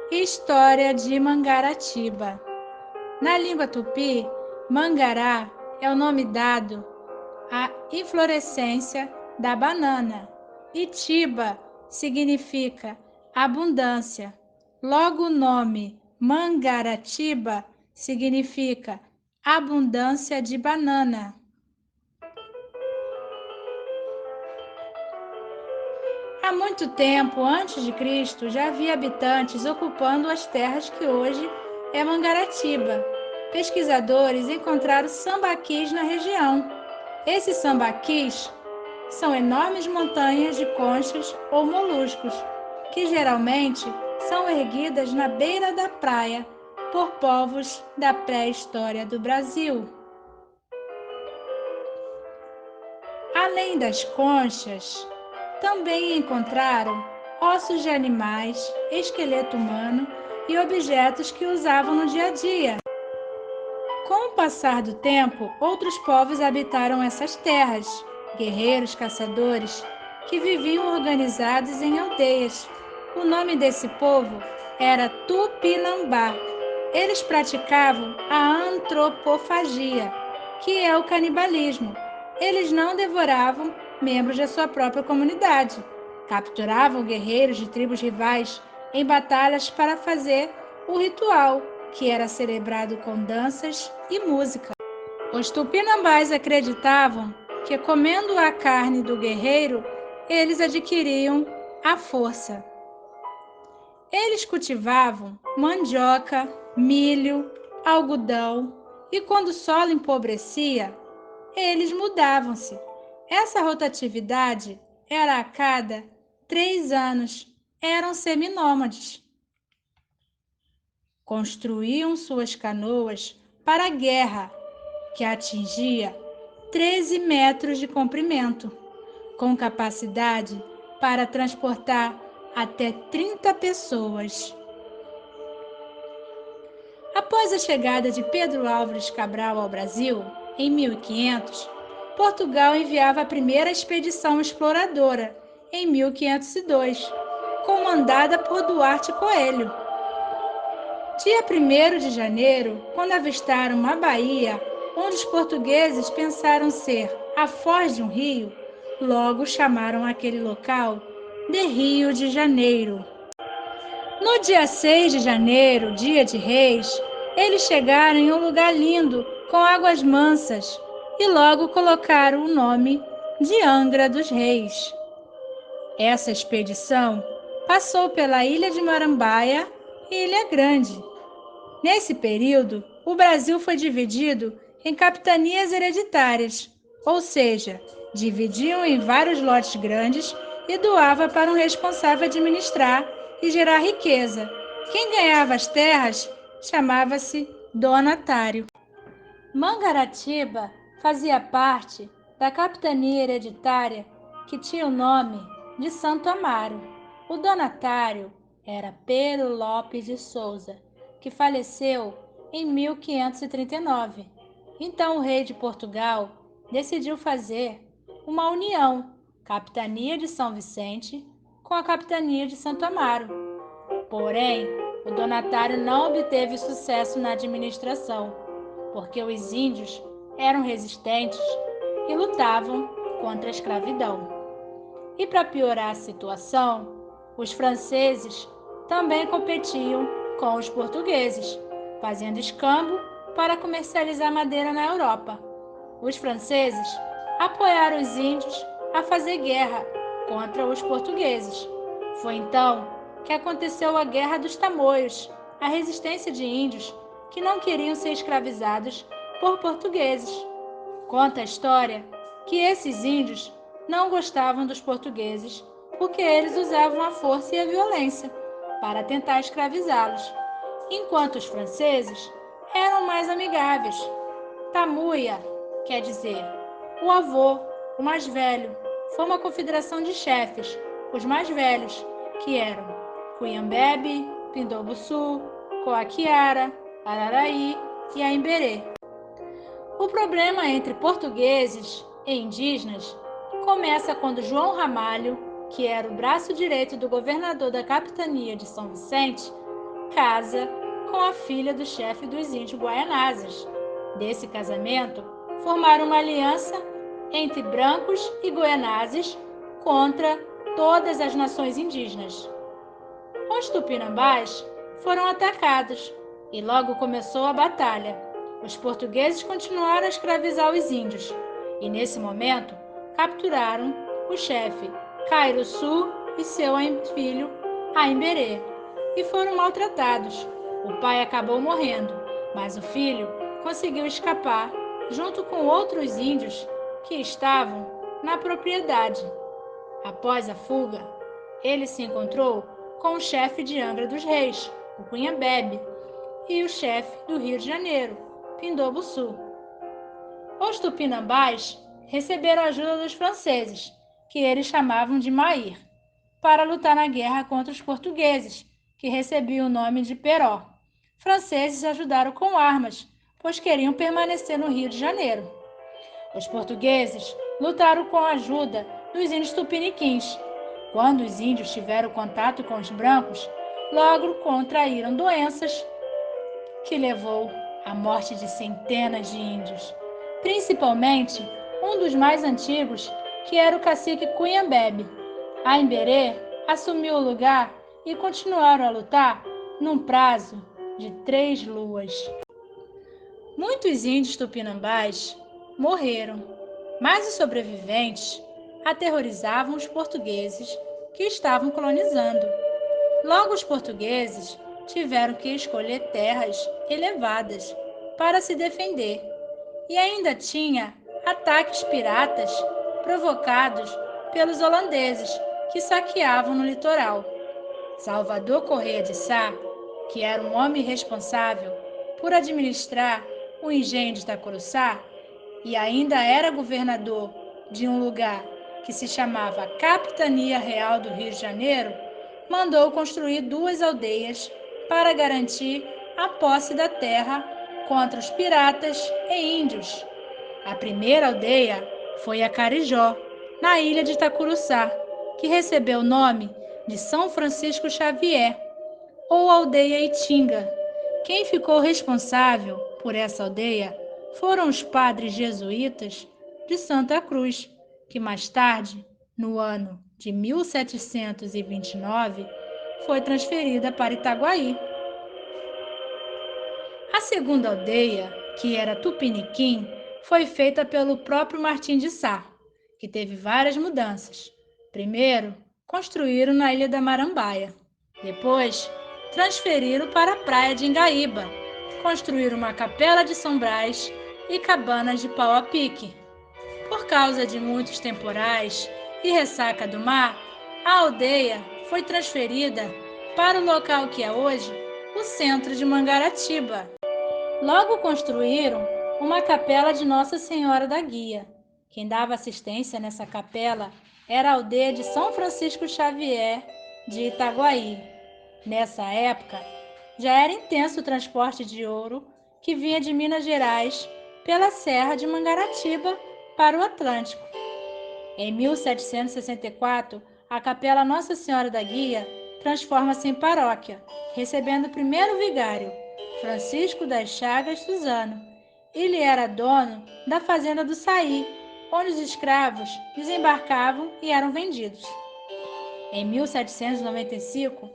História de Mangaratiba. Na língua tupi, mangará é o nome dado à inflorescência da banana e tiba significa abundância. Logo, o nome Mangaratiba significa abundância de banana. Há muito tempo antes de Cristo, já havia habitantes ocupando as terras que hoje é Mangaratiba. Pesquisadores encontraram sambaquis na região. Esses sambaquis são enormes montanhas de conchas ou moluscos, que geralmente são erguidas na beira da praia por povos da pré-história do Brasil. Além das conchas, também encontraram ossos de animais, esqueleto humano e objetos que usavam no dia a dia. Com o passar do tempo, outros povos habitaram essas terras, guerreiros, caçadores, que viviam organizados em aldeias. O nome desse povo era Tupinambá. Eles praticavam a antropofagia, que é o canibalismo. Eles não devoravam membros da sua própria comunidade. Capturavam guerreiros de tribos rivais em batalhas para fazer o ritual, que era celebrado com danças e música. Os tupinambás acreditavam que, comendo a carne do guerreiro, eles adquiriam a força. Eles cultivavam mandioca, milho, algodão e, quando o solo empobrecia, eles mudavam-se. Essa rotatividade era a cada 3 anos. Eram seminômades. Construíam suas canoas para a guerra, que atingia 13 metros de comprimento, com capacidade para transportar até 30 pessoas. Após a chegada de Pedro Álvares Cabral ao Brasil, em 1500, Portugal enviava a primeira expedição exploradora, em 1502, comandada por Duarte Coelho. Dia 1º de janeiro, quando avistaram uma baía, onde os portugueses pensaram ser a foz de um rio, logo chamaram aquele local de Rio de Janeiro. No dia 6 de janeiro, dia de Reis, eles chegaram em um lugar lindo, com águas mansas, e logo colocaram o nome de Angra dos Reis. Essa expedição passou pela Ilha de Marambaia e Ilha Grande. Nesse período, o Brasil foi dividido em capitanias hereditárias, ou seja, dividiam em vários lotes grandes e doava para um responsável administrar e gerar riqueza. Quem ganhava as terras chamava-se donatário. Mangaratiba fazia parte da capitania hereditária que tinha o nome de Santo Amaro. O donatário era Pedro Lopes de Souza, que faleceu em 1539. Então o rei de Portugal decidiu fazer uma união, capitania de São Vicente com a capitania de Santo Amaro. Porém, o donatário não obteve sucesso na administração, porque os índios eram resistentes e lutavam contra a escravidão. E para piorar a situação, os franceses também competiam com os portugueses, fazendo escambo para comercializar madeira na Europa. Os franceses apoiaram os índios a fazer guerra contra os portugueses. Foi então que aconteceu a Guerra dos Tamoios, a resistência de índios que não queriam ser escravizados por portugueses. Conta a história que esses índios não gostavam dos portugueses porque eles usavam a força e a violência para tentar escravizá-los, enquanto os franceses eram mais amigáveis. Tamuia quer dizer o avô, o mais velho. Foi uma confederação de chefes, os mais velhos, que eram Cunhambebe, Pindobuçu, Coaquiara, Araraí e Aimberê. O problema entre portugueses e indígenas começa quando João Ramalho, que era o braço direito do governador da capitania de São Vicente, casa com a filha do chefe dos índios Guaianazes. Desse casamento, formaram uma aliança entre brancos e Guaianazes contra todas as nações indígenas. Os Tupinambás foram atacados e logo começou a batalha. Os portugueses continuaram a escravizar os índios e, nesse momento, capturaram o chefe Cairuçu e seu filho Aimberê e foram maltratados. O pai acabou morrendo, mas o filho conseguiu escapar junto com outros índios que estavam na propriedade. Após a fuga, ele se encontrou com o chefe de Angra dos Reis, o Cunha Bebe, e o chefe do Rio de Janeiro, Pindobuçu. Os Tupinambás receberam a ajuda dos franceses, que eles chamavam de Mair, para lutar na guerra contra os portugueses, que recebiam o nome de Peró. Franceses ajudaram com armas, pois queriam permanecer no Rio de Janeiro. Os portugueses lutaram com a ajuda dos índios tupiniquins. Quando os índios tiveram contato com os brancos, logo contraíram doenças que levou à morte de centenas de índios, principalmente um dos mais antigos, que era o cacique Cunhambebe. Aimberê assumiu o lugar e continuaram a lutar num prazo de 3 luas. Muitos índios tupinambás morreram, mas os sobreviventes aterrorizavam os portugueses que estavam colonizando. Logo, os portugueses tiveram que escolher terras elevadas para se defender e ainda tinha ataques piratas provocados pelos holandeses que saqueavam no litoral. Salvador Correia de Sá, que era um homem responsável por administrar o engenho de Itacuruçá e ainda era governador de um lugar que se chamava Capitania Real do Rio de Janeiro, mandou construir 2 aldeias para garantir a posse da terra contra os piratas e índios. A primeira aldeia foi a Carijó, na ilha de Itacuruçá, que recebeu o nome de São Francisco Xavier, ou aldeia Itinga. Quem ficou responsável por essa aldeia foram os padres jesuítas de Santa Cruz, que mais tarde, no ano de 1729, foi transferida para Itaguaí. A segunda aldeia, que era Tupiniquim, foi feita pelo próprio Martim de Sá, que teve várias mudanças. Primeiro, construíram na ilha da Marambaia. Depois, transferiram para a praia de Ingaíba. Construíram uma capela de São Brás e cabanas de pau a pique. Por causa de muitos temporais e ressaca do mar, a aldeia foi transferida para o local que é hoje o centro de Mangaratiba. Logo construíram uma capela de Nossa Senhora da Guia. Quem dava assistência nessa capela era a aldeia de São Francisco Xavier de Itaguaí. Nessa época, já era intenso o transporte de ouro que vinha de Minas Gerais pela Serra de Mangaratiba para o Atlântico. Em 1764, a Capela Nossa Senhora da Guia transforma-se em paróquia, recebendo o primeiro vigário, Francisco das Chagas Suzano. Ele era dono da fazenda do Saí, onde os escravos desembarcavam e eram vendidos. Em 1795,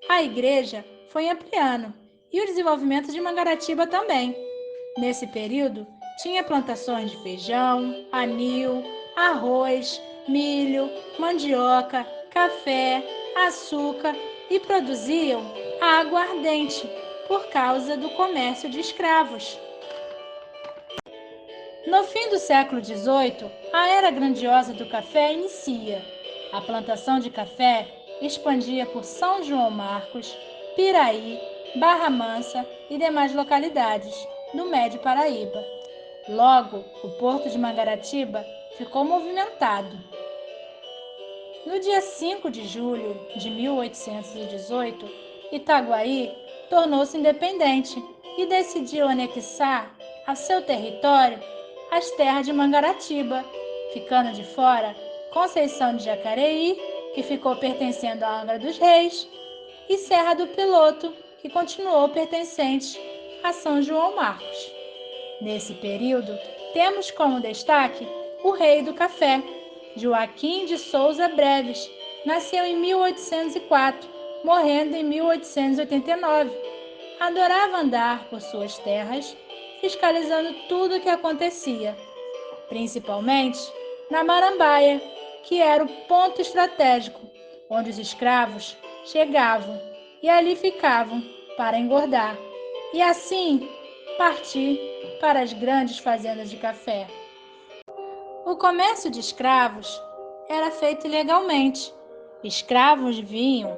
a igreja foi ampliando e o desenvolvimento de Mangaratiba também. Nesse período, tinha plantações de feijão, anil, arroz, milho, mandioca, café, açúcar e produziam água ardente por causa do comércio de escravos. No fim do século XVIII, a era grandiosa do café inicia. A plantação de café expandia por São João Marcos, Piraí, Barra Mansa e demais localidades do Médio Paraíba. Logo, o porto de Mangaratiba ficou movimentado. No dia 5 de julho de 1818, Itaguaí tornou-se independente e decidiu anexar a seu território as terras de Mangaratiba, ficando de fora Conceição de Jacareí, que ficou pertencendo à Angra dos Reis, e Serra do Piloto, que que continuou pertencente a São João Marcos. Nesse período, temos como destaque o rei do café, Joaquim de Souza Breves. Nasceu em 1804, morrendo em 1889. Adorava andar por suas terras, fiscalizando tudo o que acontecia, principalmente na Marambaia, que era o ponto estratégico, onde os escravos chegavam e ali ficavam para engordar, e assim partir para as grandes fazendas de café. O comércio de escravos era feito legalmente. Escravos vinham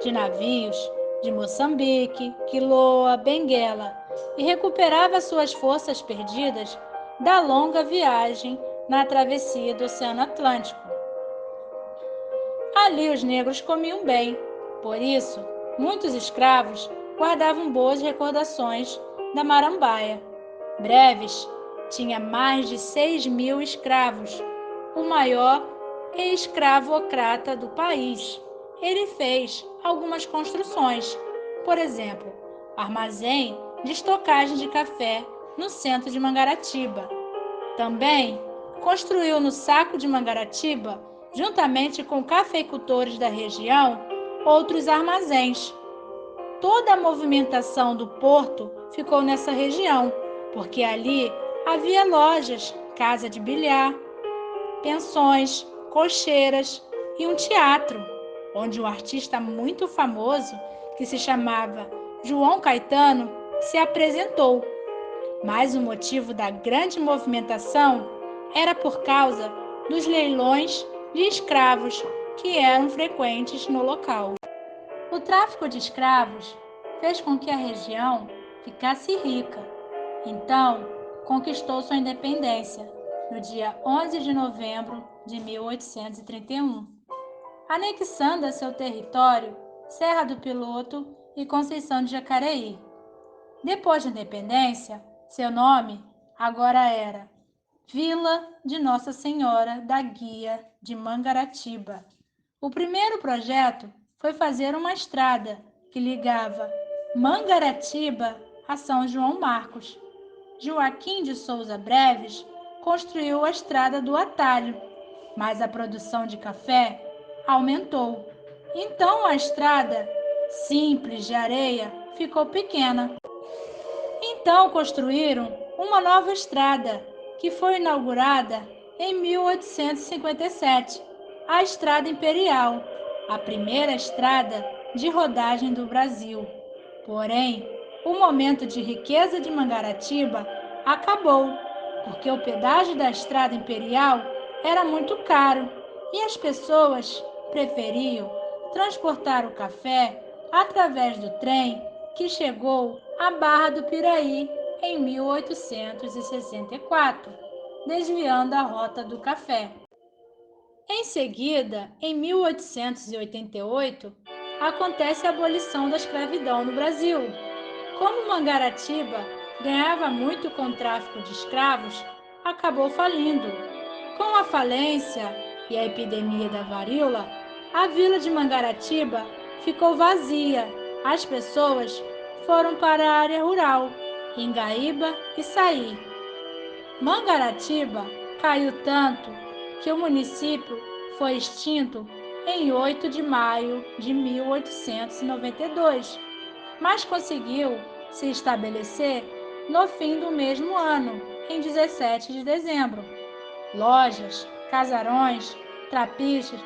de navios de Moçambique, Quiloa, Benguela e recuperava suas forças perdidas da longa viagem na travessia do Oceano Atlântico. Ali os negros comiam bem, por isso muitos escravos guardavam boas recordações da Marambaia. Breves tinha mais de 6.000 escravos, o maior escravocrata do país. Ele fez algumas construções, por exemplo, armazém de estocagem de café no centro de Mangaratiba. Também construiu no Saco de Mangaratiba, juntamente com cafeicultores da região, outros armazéns. Toda a movimentação do porto ficou nessa região, porque ali havia lojas, casa de bilhar, pensões, cocheiras e um teatro, onde um artista muito famoso, que se chamava João Caetano, se apresentou. Mas o motivo da grande movimentação era por causa dos leilões de escravos que eram frequentes no local. O tráfico de escravos fez com que a região ficasse rica. Então, conquistou sua independência no dia 11 de novembro de 1831, anexando a seu território Serra do Piloto e Conceição de Jacareí. Depois da independência, seu nome agora era Vila de Nossa Senhora da Guia de Mangaratiba. O primeiro projeto foi fazer uma estrada que ligava Mangaratiba a São João Marcos. Joaquim de Souza Breves construiu a estrada do atalho, mas a produção de café aumentou. Então a estrada, simples de areia, ficou pequena. Então construíram uma nova estrada, que foi inaugurada em 1857, a Estrada Imperial, a primeira estrada de rodagem do Brasil. Porém, o momento de riqueza de Mangaratiba acabou, porque o pedágio da Estrada Imperial era muito caro e as pessoas preferiam transportar o café através do trem que chegou à Barra do Piraí em 1864, desviando a rota do café. Em seguida, em 1888, acontece a abolição da escravidão no Brasil. Como Mangaratiba ganhava muito com o tráfico de escravos, acabou falindo. Com a falência e a epidemia da varíola, a vila de Mangaratiba ficou vazia. As pessoas foram para a área rural, em Gaíba e Saí. Mangaratiba caiu tanto que o município foi extinto em 8 de maio de 1892, mas conseguiu se estabelecer no fim do mesmo ano, em 17 de dezembro. Lojas, casarões, trapiches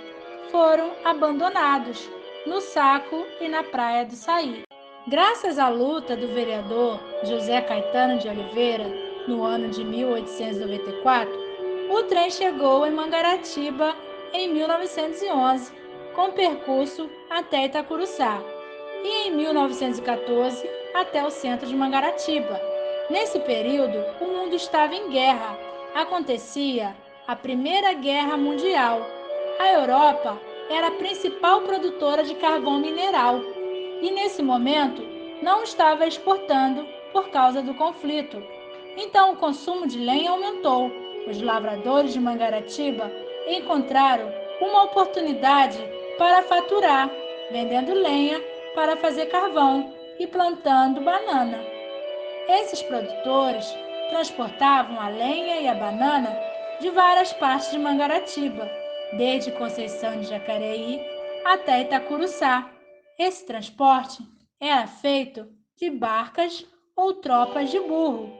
foram abandonados no Saco e na Praia do Saí. Graças à luta do vereador José Caetano de Oliveira, no ano de 1894, o trem chegou em Mangaratiba em 1911, com percurso até Itacuruçá, e em 1914 até o centro de Mangaratiba. Nesse período, o mundo estava em guerra. Acontecia a Primeira Guerra Mundial. A Europa era a principal produtora de carvão mineral e, nesse momento, não estava exportando por causa do conflito. Então, o consumo de lenha aumentou. Os lavradores de Mangaratiba encontraram uma oportunidade para faturar, vendendo lenha para fazer carvão. e plantando banana. Esses produtores transportavam a lenha e a banana de várias partes de Mangaratiba, desde Conceição de Jacareí até Itacuruçá. Esse transporte era feito de barcas ou tropas de burro,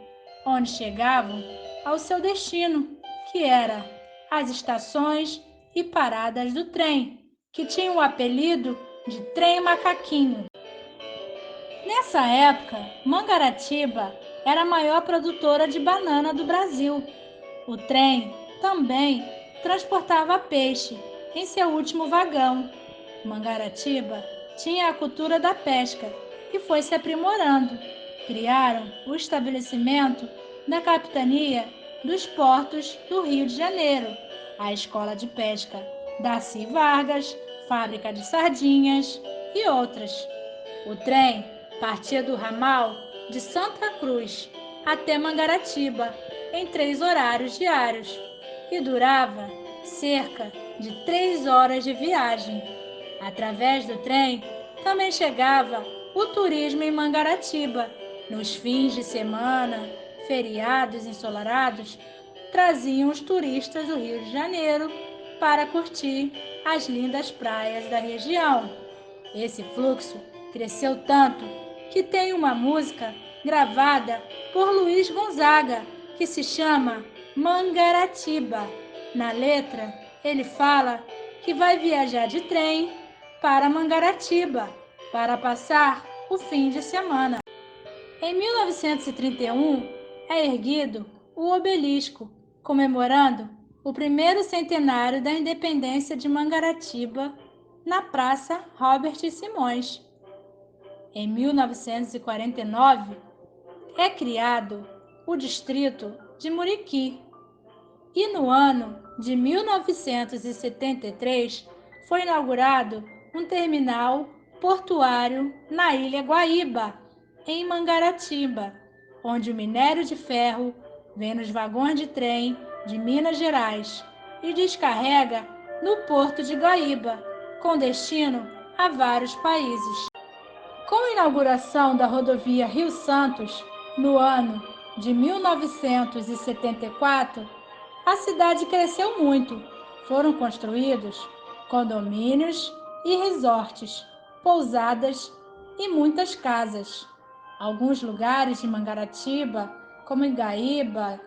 onde chegavam ao seu destino, que era as estações e paradas do trem, que tinha o apelido de Trem Macaquinho. Nessa época, Mangaratiba era a maior produtora de banana do Brasil. O trem também transportava peixe em seu último vagão. Mangaratiba tinha a cultura da pesca e foi se aprimorando. Criaram o estabelecimento da Capitania dos Portos do Rio de Janeiro, a Escola de Pesca Darcy Vargas, Fábrica de Sardinhas e outras. O trem partia do ramal de Santa Cruz até Mangaratiba em 3 horários diários e durava cerca de 3 horas de viagem. Através do trem também chegava o turismo em Mangaratiba. Nos fins de semana, feriados ensolarados, traziam os turistas do Rio de Janeiro para curtir as lindas praias da região. Esse fluxo cresceu tanto que tem uma música gravada por Luiz Gonzaga que se chama Mangaratiba. Na letra, ele fala que vai viajar de trem para Mangaratiba para passar o fim de semana. Em 1931, é erguido o obelisco, comemorando o primeiro centenário da independência de Mangaratiba, na Praça Robert Simões. Em 1949, é criado o distrito de Muriqui. E no ano de 1973, foi inaugurado um terminal portuário na Ilha Guaíba, em Mangaratiba, onde o minério de ferro vem nos vagões de trem de Minas Gerais e descarrega no porto de Guaíba, com destino a vários países. Com a inauguração da rodovia Rio Santos, no ano de 1974, a cidade cresceu muito. Foram construídos condomínios e resorts, pousadas e muitas casas. Alguns lugares de Mangaratiba, como Igaíba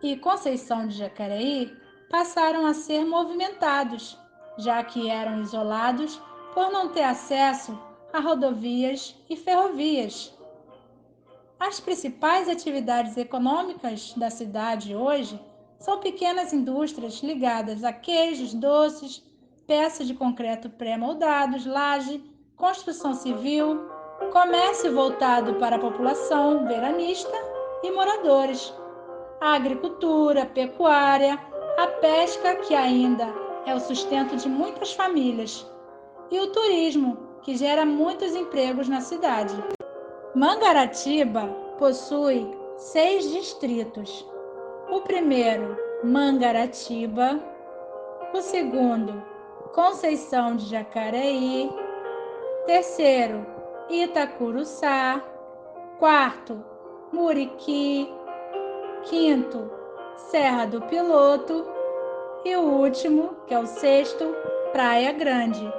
e Conceição de Jacareí, passaram a ser movimentados, já que eram isolados por não ter acesso a rodovias e ferrovias. As principais atividades econômicas da cidade hoje são pequenas indústrias ligadas a queijos, doces, peças de concreto pré-moldados, laje, construção civil, comércio voltado para a população veranista e moradores, a agricultura, a pecuária, a pesca, que ainda é o sustento de muitas famílias, e o turismo, que gera muitos empregos na cidade. Mangaratiba possui 6 distritos. O primeiro, Mangaratiba. O segundo, Conceição de Jacareí. Terceiro, Itacuruçá. Quarto, Muriqui. Quinto, Serra do Piloto. E o último, que é o sexto, Praia Grande.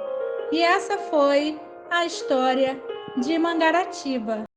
E essa foi a história de Mangaratiba.